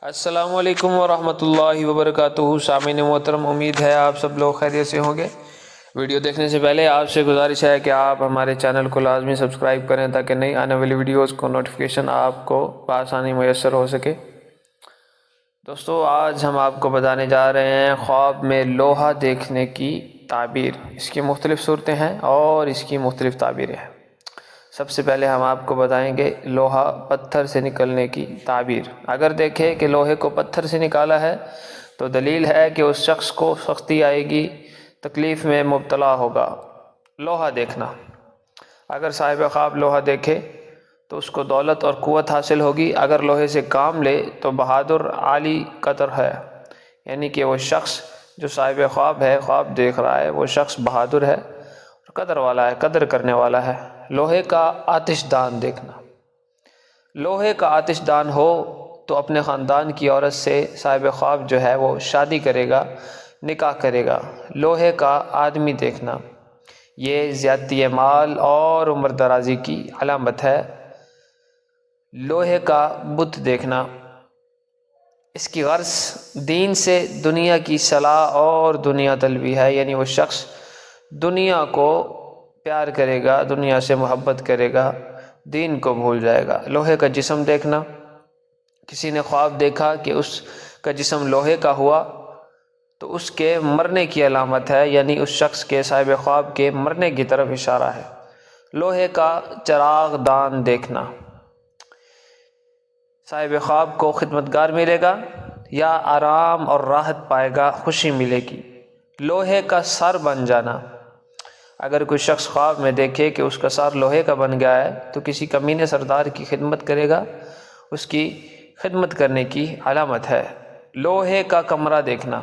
السلام علیکم ورحمۃ اللہ وبرکاتہ۔ سامعین محترم، امید ہے آپ سب لوگ خیریت سے ہوں گے۔ ویڈیو دیکھنے سے پہلے آپ سے گزارش ہے کہ آپ ہمارے چینل کو لازمی سبسکرائب کریں تاکہ نئی آنے والی ویڈیوز کو نوٹیفیکیشن آپ کو بآسانی میسر ہو سکے۔ دوستو، آج ہم آپ کو بتانے جا رہے ہیں خواب میں لوہا دیکھنے کی تعبیر۔ اس کی مختلف صورتیں ہیں اور اس کی مختلف تعبیریں ہیں۔ سب سے پہلے ہم آپ کو بتائیں گے لوہا پتھر سے نکلنے کی تعبیر۔ اگر دیکھیں کہ لوہے کو پتھر سے نکالا ہے تو دلیل ہے کہ اس شخص کو سختی آئے گی، تکلیف میں مبتلا ہوگا۔ لوہا دیکھنا، اگر صاحب خواب لوہا دیکھے تو اس کو دولت اور قوت حاصل ہوگی۔ اگر لوہے سے کام لے تو بہادر عالی قدر ہے، یعنی کہ وہ شخص جو صاحب خواب ہے، خواب دیکھ رہا ہے، وہ شخص بہادر ہے، قدر والا ہے، قدر کرنے والا ہے۔ لوہے کا آتش دان دیکھنا، لوہے کا آتش دان ہو تو اپنے خاندان کی عورت سے صاحب خواب جو ہے وہ شادی کرے گا، نکاح کرے گا۔ لوہے کا آدمی دیکھنا، یہ زیادتی مال اور عمر درازی کی علامت ہے۔ لوہے کا بت دیکھنا، اس کی غرض دین سے دنیا کی صلاح اور دنیا طلبی ہے، یعنی وہ شخص دنیا کو پیار کرے گا، دنیا سے محبت کرے گا، دین کو بھول جائے گا۔ لوہے کا جسم دیکھنا، کسی نے خواب دیکھا کہ اس کا جسم لوہے کا ہوا تو اس کے مرنے کی علامت ہے، یعنی اس شخص کے صاحب خواب کے مرنے کی طرف اشارہ ہے۔ لوہے کا چراغ دان دیکھنا، صاحب خواب کو خدمتگار ملے گا یا آرام اور راحت پائے گا، خوشی ملے گی۔ لوہے کا سر بن جانا، اگر کوئی شخص خواب میں دیکھے کہ اس کا سر لوہے کا بن گیا ہے تو کسی کمینے سردار کی خدمت کرے گا، اس کی خدمت کرنے کی علامت ہے۔ لوہے کا کمرہ دیکھنا،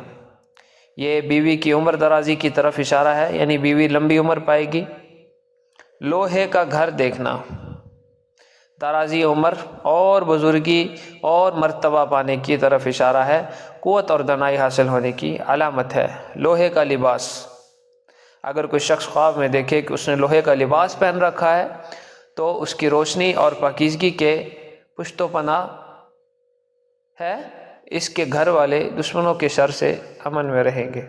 یہ بیوی کی عمر درازی کی طرف اشارہ ہے، یعنی بیوی لمبی عمر پائے گی۔ لوہے کا گھر دیکھنا، درازی عمر اور بزرگی اور مرتبہ پانے کی طرف اشارہ ہے، قوت اور دانائی حاصل ہونے کی علامت ہے۔ لوہے کا لباس، اگر کوئی شخص خواب میں دیکھے کہ اس نے لوہے کا لباس پہن رکھا ہے تو اس کی روشنی اور پاکیزگی کے پشت و پناہ ہے، اس کے گھر والے دشمنوں کے شر سے امن میں رہیں گے۔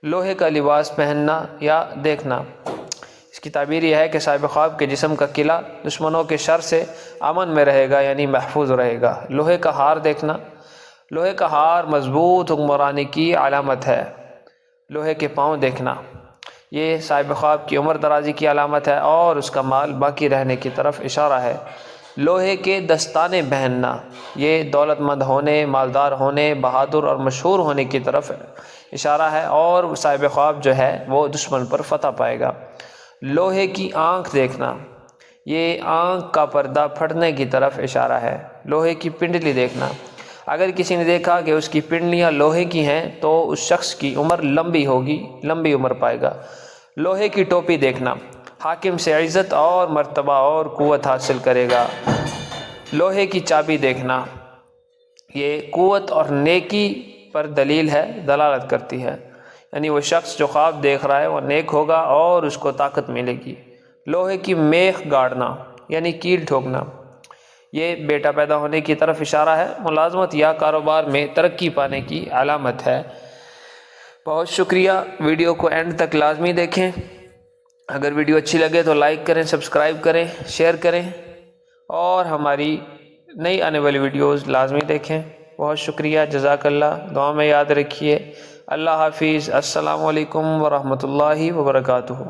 لوہے کا لباس پہننا یا دیکھنا، اس کی تعبیر یہ ہے کہ صاحب خواب کے جسم کا قلعہ دشمنوں کے شر سے امن میں رہے گا، یعنی محفوظ رہے گا۔ لوہے کا ہار دیکھنا، لوہے کا ہار مضبوط حکمرانی کی علامت ہے۔ لوہے کے پاؤں دیکھنا، یہ صاحب خواب کی عمر درازی کی علامت ہے اور اس کا مال باقی رہنے کی طرف اشارہ ہے۔ لوہے کے دستانے پہننا، یہ دولت مند ہونے، مالدار ہونے، بہادر اور مشہور ہونے کی طرف اشارہ ہے اور صاحب خواب جو ہے وہ دشمن پر فتح پائے گا۔ لوہے کی آنکھ دیکھنا، یہ آنکھ کا پردہ پھٹنے کی طرف اشارہ ہے۔ لوہے کی پنڈلی دیکھنا، اگر کسی نے دیکھا کہ اس کی پنڈلیاں لوہے کی ہیں تو اس شخص کی عمر لمبی ہوگی، لمبی عمر پائے گا۔ لوہے کی ٹوپی دیکھنا، حاکم سے عزت اور مرتبہ اور قوت حاصل کرے گا۔ لوہے کی چابی دیکھنا، یہ قوت اور نیکی پر دلیل ہے، دلالت کرتی ہے، یعنی وہ شخص جو خواب دیکھ رہا ہے وہ نیک ہوگا اور اس کو طاقت ملے گی۔ لوہے کی میخ گاڑنا، یعنی کیل ٹھوکنا، یہ بیٹا پیدا ہونے کی طرف اشارہ ہے، ملازمت یا کاروبار میں ترقی پانے کی علامت ہے۔ بہت شکریہ، ویڈیو کو اینڈ تک لازمی دیکھیں۔ اگر ویڈیو اچھی لگے تو لائک کریں، سبسکرائب کریں، شیئر کریں اور ہماری نئی آنے والی ویڈیوز لازمی دیکھیں۔ بہت شکریہ، جزاک اللہ، دعا میں یاد رکھیے۔ اللہ حافظ، السلام علیکم ورحمۃ اللہ وبرکاتہ۔